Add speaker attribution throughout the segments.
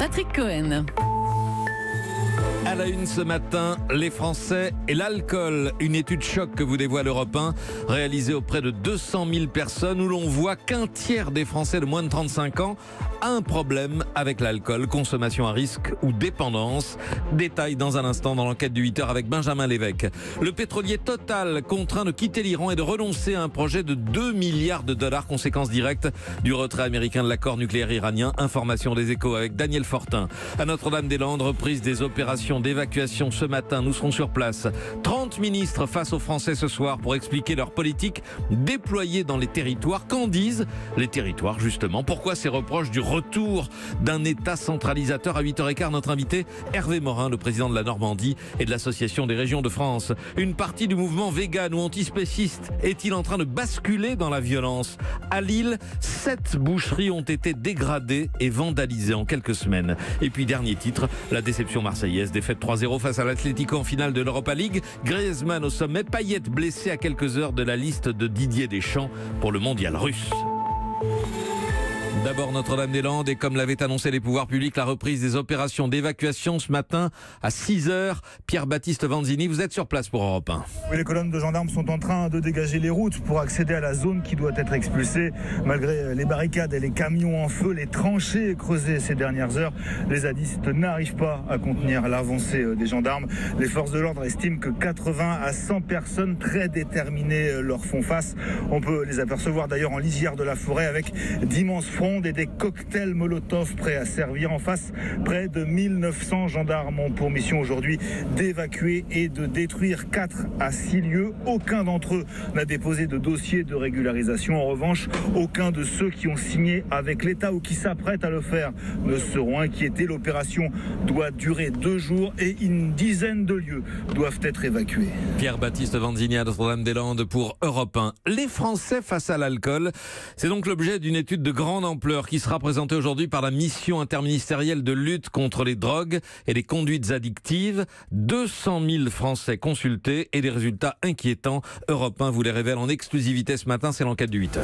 Speaker 1: Patrick Cohen.
Speaker 2: À la une ce matin, les Français et l'alcool. Une étude choc que vous dévoile Europe 1, réalisée auprès de 200 000 personnes, où l'on voit qu'un tiers des Français de moins de 35 ans a un problème avec l'alcool, consommation à risque ou dépendance. Détail dans un instant dans l'enquête du 8h avec Benjamin Lévesque. Le pétrolier Total contraint de quitter l'Iran et de renoncer à un projet de 2 milliards de dollars, conséquence directe du retrait américain de l'accord nucléaire iranien. Information des Échos avec Daniel Fortin. À Notre-Dame-des-Landes, reprise des opérations d'évacuation ce matin. Nous serons sur place. 30 ministres face aux Français ce soir pour expliquer leur politique déployée dans les territoires. Qu'en disent les territoires justement? Pourquoi ces reproches du retour d'un État centralisateur? À 8h15, notre invité Hervé Morin, le président de la Normandie et de l'Association des régions de France. Une partie du mouvement vegan ou antispéciste est-il en train de basculer dans la violence? À Lille, 7 boucheries ont été dégradées et vandalisées en quelques semaines. Et puis dernier titre, la déception marseillaise, défaite 3-0 face à l'Atlético en finale de l'Europa League. Griezmann au sommet, Payet blessé à quelques heures de la liste de Didier Deschamps pour le mondial russe. D'abord Notre-Dame-des-Landes et comme l'avaient annoncé les pouvoirs publics, la reprise des opérations d'évacuation ce matin à 6h. Pierre-Baptiste Vanzini, vous êtes sur place pour Europe 1.
Speaker 3: Oui, les colonnes de gendarmes sont en train de dégager les routes pour accéder à la zone qui doit être expulsée. Malgré les barricades et les camions en feu, les tranchées creusées ces dernières heures, les zadistes n'arrivent pas à contenir l'avancée des gendarmes. Les forces de l'ordre estiment que 80 à 100 personnes très déterminées leur font face. On peut les apercevoir d'ailleurs en lisière de la forêt avec d'immenses fronts et des cocktails Molotov prêts à servir. En face, près de 1900 gendarmes ont pour mission aujourd'hui d'évacuer et de détruire 4 à 6 lieux. Aucun d'entre eux n'a déposé de dossier de régularisation. En revanche, aucun de ceux qui ont signé avec l'État ou qui s'apprêtent à le faire ne seront inquiétés. L'opération doit durer 2 jours et une dizaine de lieux doivent être évacués.
Speaker 2: Pierre-Baptiste Vanzini à Notre-Dame-des-Landes pour Europe 1. Les Français face à l'alcool, c'est donc l'objet d'une étude de grande ampleur qui sera présentée aujourd'hui par la mission interministérielle de lutte contre les drogues et les conduites addictives. 200 000 Français consultés et des résultats inquiétants. Europe 1 vous les révèle en exclusivité ce matin, c'est l'enquête du 8h.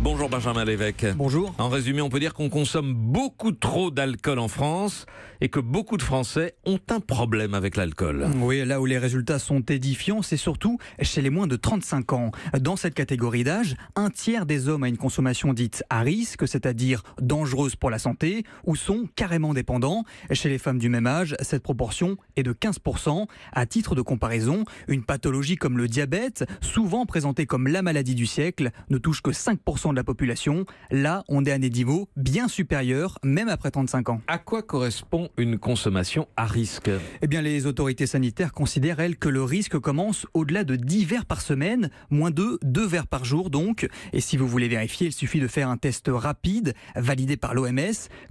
Speaker 2: Bonjour Benjamin Lévesque.
Speaker 4: Bonjour.
Speaker 2: En résumé, on peut dire qu'on consomme beaucoup trop d'alcool en France et que beaucoup de Français ont un problème avec l'alcool.
Speaker 4: Oui, là où les résultats sont édifiants, c'est surtout chez les moins de 35 ans. Dans cette catégorie d'âge, un tiers des hommes a une consommation dite à risque, c'est-à-dire dangereuse pour la santé, ou sont carrément dépendants. Chez les femmes du même âge, cette proportion est de 15%. À titre de comparaison, une pathologie comme le diabète, souvent présentée comme la maladie du siècle, ne touche que 5% de la population. Là, on est à des niveaux bien supérieurs, même après 35 ans.
Speaker 2: À quoi correspond une consommation à risque?
Speaker 4: Eh bien, les autorités sanitaires considèrent, elles, que le risque commence au-delà de 10 verres par semaine, moins de 2 verres par jour donc. Et si vous voulez vérifier, il suffit de faire un test rapide, validé par l'OMS,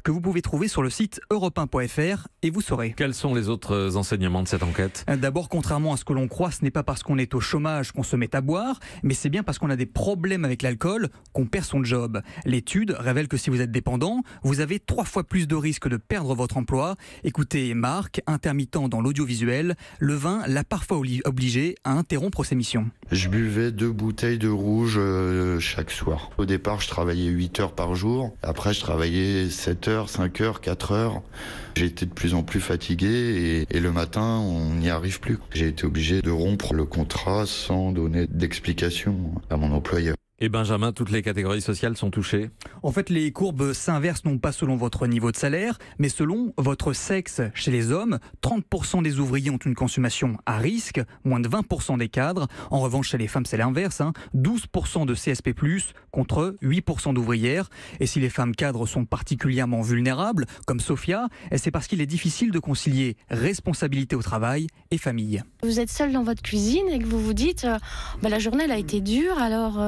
Speaker 4: que vous pouvez trouver sur le site europe1.fr et vous saurez.
Speaker 2: Quels sont les autres enseignements de cette enquête?
Speaker 4: D'abord, contrairement à ce que l'on croit, ce n'est pas parce qu'on est au chômage qu'on se met à boire, mais c'est bien parce qu'on a des problèmes avec l'alcool qu'on perd son job. L'étude révèle que si vous êtes dépendant, vous avez 3 fois plus de risques de perdre votre emploi. Écoutez Marc, intermittent dans l'audiovisuel, le vin l'a parfois obligé à interrompre ses missions.
Speaker 5: Je buvais 2 bouteilles de rouge chaque soir. Au départ, je travaillais 8 heures par jour. Après, je travaillais 7 heures, 5 heures, 4 heures. J'étais de plus en plus fatigué et le matin, on n'y arrive plus. J'ai été obligé de rompre le contrat sans donner d'explication à mon employeur.
Speaker 2: Et Benjamin, toutes les catégories sociales sont touchées?
Speaker 4: En fait, les courbes s'inversent non pas selon votre niveau de salaire, mais selon votre sexe. Chez les hommes, 30% des ouvriers ont une consommation à risque, moins de 20% des cadres. En revanche, chez les femmes, c'est l'inverse, 12% de CSP+, contre 8% d'ouvrières. Et si les femmes cadres sont particulièrement vulnérables, comme Sophia, c'est parce qu'il est difficile de concilier responsabilité au travail et famille.
Speaker 6: Vous êtes seul dans votre cuisine et que vous vous dites la journée elle a été dure, alors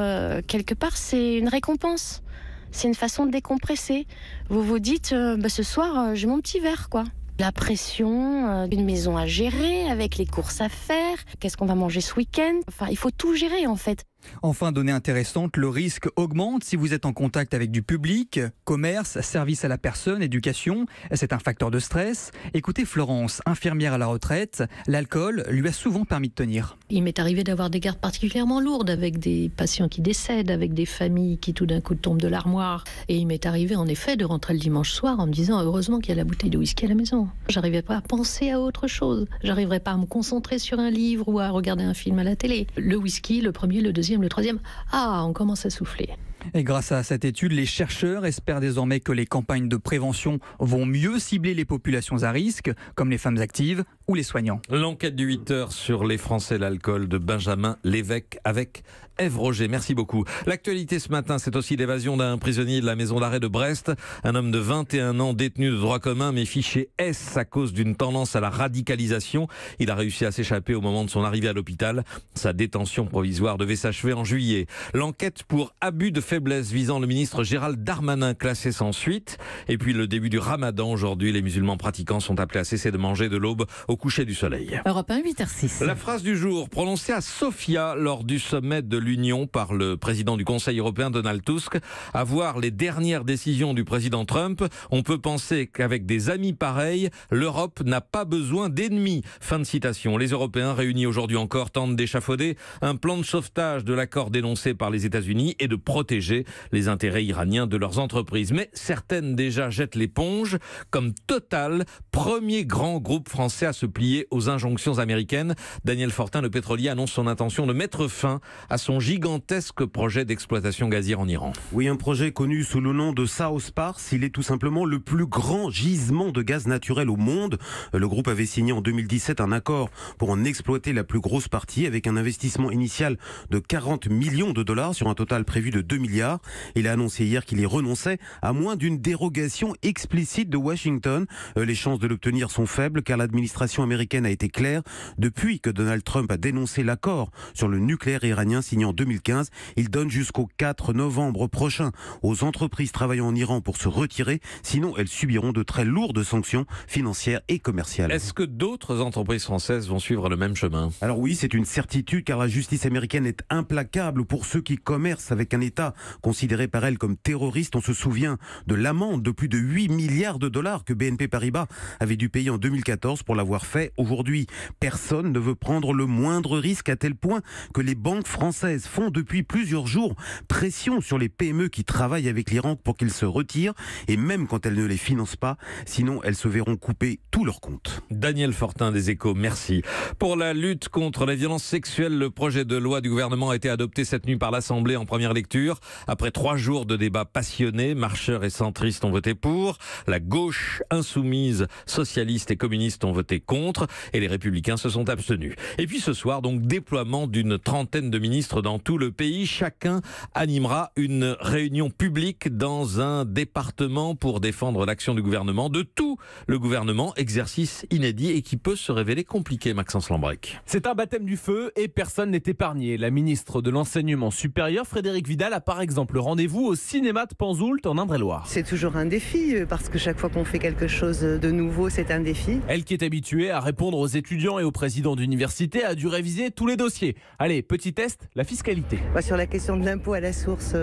Speaker 6: quelque part c'est une récompense, c'est une façon de décompresser. Vous vous dites ce soir j'ai mon petit verre quoi. La pression, une maison à gérer avec les courses à faire, qu'est-ce qu'on va manger ce week-end, enfin il faut tout gérer en fait.
Speaker 4: Enfin, donnée intéressante, le risque augmente si vous êtes en contact avec du public, commerce, service à la personne, éducation. C'est un facteur de stress. Écoutez Florence, infirmière à la retraite, l'alcool lui a souvent permis de tenir.
Speaker 1: Il m'est arrivé d'avoir des gardes particulièrement lourdes avec des patients qui décèdent, avec des familles qui tout d'un coup tombent de l'armoire. Et il m'est arrivé en effet de rentrer le dimanche soir en me disant heureusement qu'il y a la bouteille de whisky à la maison. J'arrivais pas à penser à autre chose. J'arriverais pas à me concentrer sur un livre ou à regarder un film à la télé. Le whisky, le premier, le deuxième, le troisième, on commence à souffler.
Speaker 4: Et grâce à cette étude, les chercheurs espèrent désormais que les campagnes de prévention vont mieux cibler les populations à risque, comme les femmes actives ou les soignants.
Speaker 2: L'enquête du 8h sur les Français et l'alcool de Benjamin Lévesque avec Ève Roger. Merci beaucoup. L'actualité ce matin, c'est aussi l'évasion d'un prisonnier de la maison d'arrêt de Brest. Un homme de 21 ans détenu de droit commun mais fiché S à cause d'une tendance à la radicalisation. Il a réussi à s'échapper au moment de son arrivée à l'hôpital. Sa détention provisoire devait s'achever en juillet. L'enquête pour abus de faiblesse visant le ministre Gérald Darmanin classé sans suite. Et puis le début du Ramadan. Aujourd'hui, les musulmans pratiquants sont appelés à cesser de manger de l'aube au coucher du soleil.
Speaker 7: Europe 1, 8h06.
Speaker 2: La phrase du jour prononcée à Sofia lors du sommet de l'Union par le président du Conseil européen Donald Tusk. À voir les dernières décisions du président Trump, on peut penser qu'avec des amis pareils, l'Europe n'a pas besoin d'ennemis. Fin de citation. Les Européens réunis aujourd'hui encore tentent d'échafauder un plan de sauvetage de l'accord dénoncé par les États-Unis et de protéger les intérêts iraniens de leurs entreprises. Mais certaines déjà jettent l'éponge, comme Total, premier grand groupe français à se plier aux injonctions américaines. Daniel Fortin, le pétrolier, annonce son intention de mettre fin à son gigantesque projet d'exploitation gazière en Iran.
Speaker 8: Oui, un projet connu sous le nom de South Pars. Il est tout simplement le plus grand gisement de gaz naturel au monde. Le groupe avait signé en 2017 un accord pour en exploiter la plus grosse partie avec un investissement initial de 40 millions de dollars sur un total prévu de 2 milliards. Il a annoncé hier qu'il y renonçait à moins d'une dérogation explicite de Washington. Les chances de l'obtenir sont faibles car l'administration américaine a été claire. Depuis que Donald Trump a dénoncé l'accord sur le nucléaire iranien signé en 2015, il donne jusqu'au 4 novembre prochain aux entreprises travaillant en Iran pour se retirer. Sinon, elles subiront de très lourdes sanctions financières et commerciales.
Speaker 2: Est-ce que d'autres entreprises françaises vont suivre le même chemin ?
Speaker 8: Alors oui, c'est une certitude car la justice américaine est implacable pour ceux qui commercent avec un État considéré par elle comme terroriste. On se souvient de l'amende de plus de 8 milliards de dollars que BNP Paribas avait dû payer en 2014 pour l'avoir fait. Aujourd'hui, personne ne veut prendre le moindre risque à tel point que les banques françaises font depuis plusieurs jours pression sur les PME qui travaillent avec l'Iran pour qu'ils se retirent et même quand elles ne les financent pas, sinon elles se verront couper tous leurs comptes.
Speaker 2: Daniel Fortin des Échos, merci. Pour la lutte contre les violences sexuelles, le projet de loi du gouvernement a été adopté cette nuit par l'Assemblée en première lecture. Après 3 jours de débats passionnés, marcheurs et centristes ont voté pour, la gauche insoumise, socialiste et communiste ont voté contre et les républicains se sont abstenus. Et puis ce soir, donc, déploiement d'une trentaine de ministres dans tout le pays. Chacun animera une réunion publique dans un département pour défendre l'action du gouvernement, de tout le gouvernement, exercice inédit et qui peut se révéler compliqué, Maxence Lambrec.
Speaker 9: C'est un baptême du feu et personne n'est épargné. La ministre de l'Enseignement supérieur, Frédérique Vidal, a par exemple rendez-vous au cinéma de Panzoult en Indre-et-Loire.
Speaker 10: C'est toujours un défi parce que chaque fois qu'on fait quelque chose de nouveau, c'est un défi.
Speaker 9: Elle qui est habituée à répondre aux étudiants et aux présidents d'université a dû réviser tous les dossiers. Allez, petit test, la fiscalité.
Speaker 10: Sur la question de l'impôt à la source,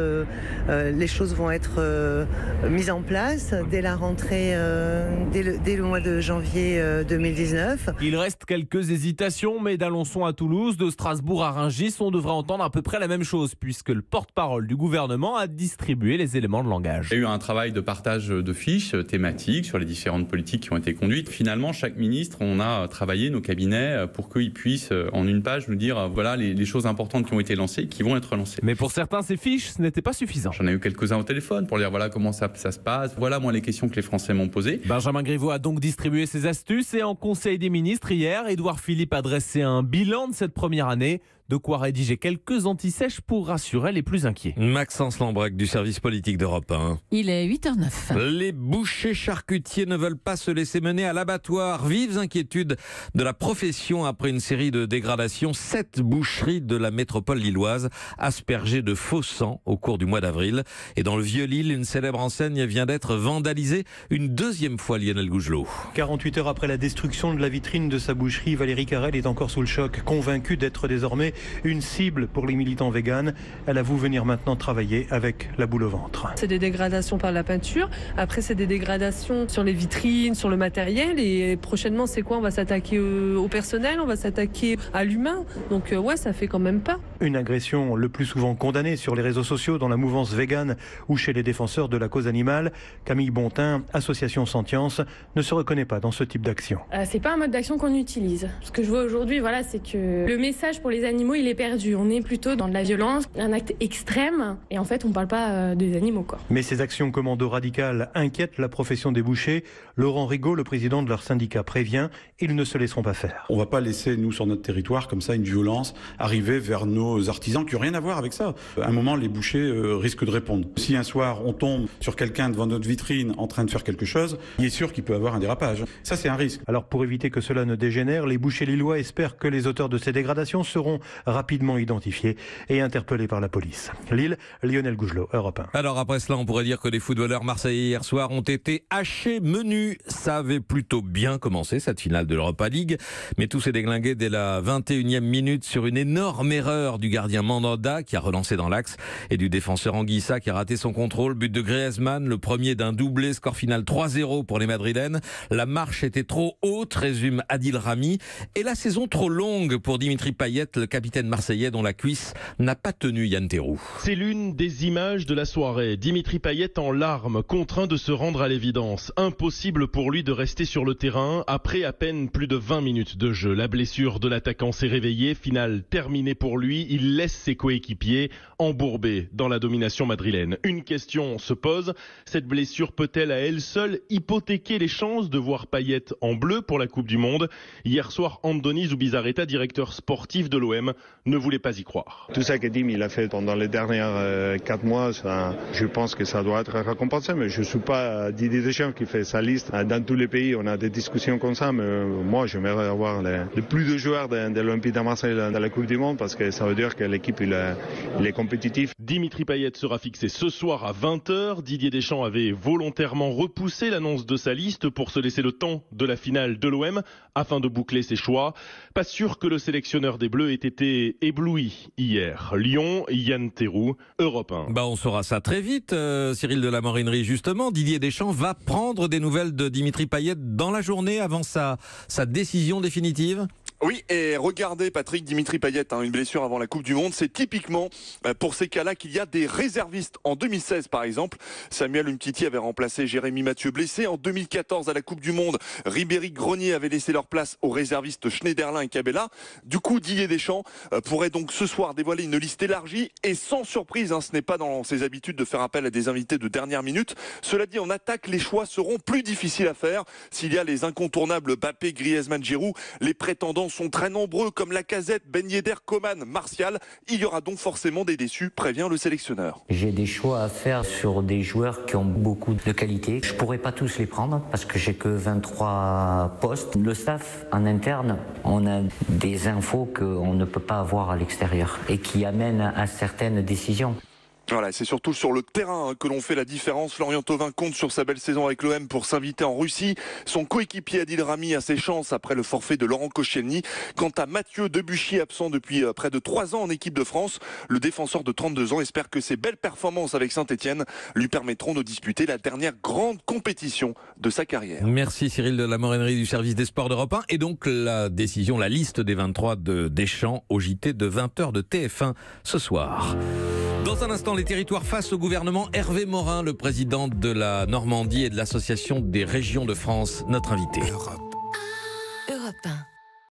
Speaker 10: les choses vont être mises en place dès la rentrée, dès le mois de janvier 2019.
Speaker 9: Il reste quelques hésitations, mais d'Alençon à Toulouse, de Strasbourg à Rungis, on devrait entendre à peu près la même chose, puisque le porte-parole du gouvernement a distribué les éléments de langage.
Speaker 11: Il y a eu un travail de partage de fiches thématiques sur les différentes politiques qui ont été conduites. Finalement, chaque ministre, on a travaillé nos cabinets pour qu'ils puissent, en une page, nous dire voilà les choses importantes qui ont été lancées, qui vont être lancées.
Speaker 9: Mais pour certains, ces fiches, ce n'était pas suffisant.
Speaker 11: J'en ai eu quelques-uns au téléphone pour dire voilà comment ça se passe, voilà moi les questions que les Français m'ont posées.
Speaker 9: Benjamin Griveaux a donc distribué ses astuces et en Conseil des ministres hier, Édouard Philippe a dressé un bilan de cette première année. De quoi rédiger quelques antisèches pour rassurer les plus inquiets.
Speaker 2: Maxence Lambrec du service politique d'Europe 1.
Speaker 7: Il est 8h09.
Speaker 2: Les bouchers charcutiers ne veulent pas se laisser mener à l'abattoir. Vives inquiétudes de la profession après une série de dégradations. 7 boucheries de la métropole lilloise aspergées de faux sang au cours du mois d'avril. Et dans le Vieux-Lille, une célèbre enseigne vient d'être vandalisée une deuxième fois, Lionel Gougelot.
Speaker 12: 48 heures après la destruction de la vitrine de sa boucherie, Valérie Carrel est encore sous le choc, convaincue d'être désormais une cible pour les militants véganes. Elle avoue venir maintenant travailler avec la boule au ventre.
Speaker 13: C'est des dégradations par la peinture. Après, c'est des dégradations sur les vitrines, sur le matériel. Et prochainement, c'est quoi? On va s'attaquer au personnel, on va s'attaquer à l'humain. Donc ouais, ça fait quand même pas.
Speaker 12: Une agression le plus souvent condamnée sur les réseaux sociaux, dans la mouvance végane ou chez les défenseurs de la cause animale. Camille Bontin, association Sentience, ne se reconnaît pas dans ce type d'action.
Speaker 14: C'est pas un mode d'action qu'on utilise. Ce que je vois aujourd'hui, voilà, c'est que le message pour les animaux, il est perdu. On est plutôt dans de la violence, un acte extrême, et en fait, on parle pas des animaux, quoi.
Speaker 12: Mais ces actions commando radicales inquiètent la profession des bouchers. Laurent Rigaud, le président de leur syndicat, prévient, ils ne se laisseront pas faire.
Speaker 15: On va pas laisser, nous, sur notre territoire, comme ça, une violence arriver vers nos artisans qui n'ont rien à voir avec ça. À un moment, les bouchers risquent de répondre. Si un soir, on tombe sur quelqu'un devant notre vitrine en train de faire quelque chose, il est sûr qu'il peut avoir un dérapage. Ça, c'est un risque.
Speaker 12: Alors, pour éviter que cela ne dégénère, les bouchers lillois espèrent que les auteurs de ces dégradations seront rapidement identifiés et interpellés par la police. Lille, Lionel Gougelot, Europe 1.
Speaker 2: Alors après cela, on pourrait dire que les footballeurs marseillais hier soir ont été hachés menus. Ça avait plutôt bien commencé, cette finale de l'Europa League. Mais tout s'est déglingué dès la 21e minute sur une énorme erreur du gardien Mandanda qui a relancé dans l'axe et du défenseur Anguissa qui a raté son contrôle. But de Griezmann, le premier d'un doublé, score final 3-0 pour les Madrilènes. La marche était trop haute, résume Adil Rami. Et la saison trop longue pour Dimitri Payet, le capitaine marseillais dont la cuisse n'a pas tenu Yann Terrou.
Speaker 16: C'est l'une des images de la soirée. Dimitri Payet en larmes, contraint de se rendre à l'évidence. Impossible pour lui de rester sur le terrain après à peine plus de 20 minutes de jeu. La blessure de l'attaquant s'est réveillée, finale terminée pour lui. Il laisse ses coéquipiers embourbés dans la domination madrilène. Une question se pose, cette blessure peut-elle à elle seule hypothéquer les chances de voir Payet en bleu pour la Coupe du Monde? Hier soir, Andoni Zubizarreta, directeur sportif de l'OM, ne voulait pas y croire.
Speaker 17: Tout ça que Dim il a fait pendant les derniers 4 mois, je pense que ça doit être récompensé, mais je ne suis pas Didier Deschamps qui fait sa liste. Dans tous les pays, on a des discussions comme ça, mais moi, j'aimerais avoir le plus de joueurs de l'Olympique de Marseille dans la Coupe du Monde, parce que ça veut dire que l'équipe il est compétitif.
Speaker 16: Dimitri Payet sera fixé ce soir à 20h. Didier Deschamps avait volontairement repoussé l'annonce de sa liste pour se laisser le temps de la finale de l'OM afin de boucler ses choix. Pas sûr que le sélectionneur des Bleus ait été ébloui hier. Lyon, Yann Terrou, Europe 1.
Speaker 2: On saura ça très vite, Cyril de la Morinerie. Justement, Didier Deschamps va prendre des nouvelles de Dimitri Payet dans la journée avant sa décision définitive.
Speaker 18: Oui, et regardez Patrick, Dimitri Payet, une blessure avant la Coupe du Monde, c'est typiquement pour ces cas-là qu'il y a des réservistes. En 2016 par exemple, Samuel Umtiti avait remplacé Jérémy Mathieu blessé. En 2014 à la Coupe du Monde, Ribéry, Grenier avaient laissé leur place aux réservistes Schneiderlin et Cabella. Du coup, Didier Deschamps pourrait donc ce soir dévoiler une liste élargie et sans surprise, ce n'est pas dans ses habitudes de faire appel à des invités de dernière minute. Cela dit, en attaque, les choix seront plus difficiles à faire. S'il y a les incontournables Mbappé, Griezmann, Giroud, les prétendants sont très nombreux comme Lacazette, Ben Yedder, Coman, Martial. Il y aura donc forcément des déçus, prévient le sélectionneur.
Speaker 19: J'ai des choix à faire sur des joueurs qui ont beaucoup de qualité. Je pourrais pas tous les prendre parce que j'ai que 23 postes. Le staff en interne, on a des infos qu'on ne peut pas avoir à l'extérieur et qui amènent à certaines décisions.
Speaker 18: Voilà, c'est surtout sur le terrain que l'on fait la différence. Florian Thauvin compte sur sa belle saison avec l'OM pour s'inviter en Russie. Son coéquipier Adil Rami a ses chances après le forfait de Laurent Koscielny. Quant à Mathieu Debuchy, absent depuis près de 3 ans en équipe de France, le défenseur de 32 ans espère que ses belles performances avec Saint-Etienne lui permettront de disputer la dernière grande compétition de sa carrière.
Speaker 2: Merci Cyril de la Morinerie du service des sports d'Europe 1. Et donc la décision, la liste des 23 de Deschamps au JT de 20h de TF1 ce soir. Dans un instant, les territoires face au gouvernement. Hervé Morin, le président de la Normandie et de l'Association des régions de France, notre invité.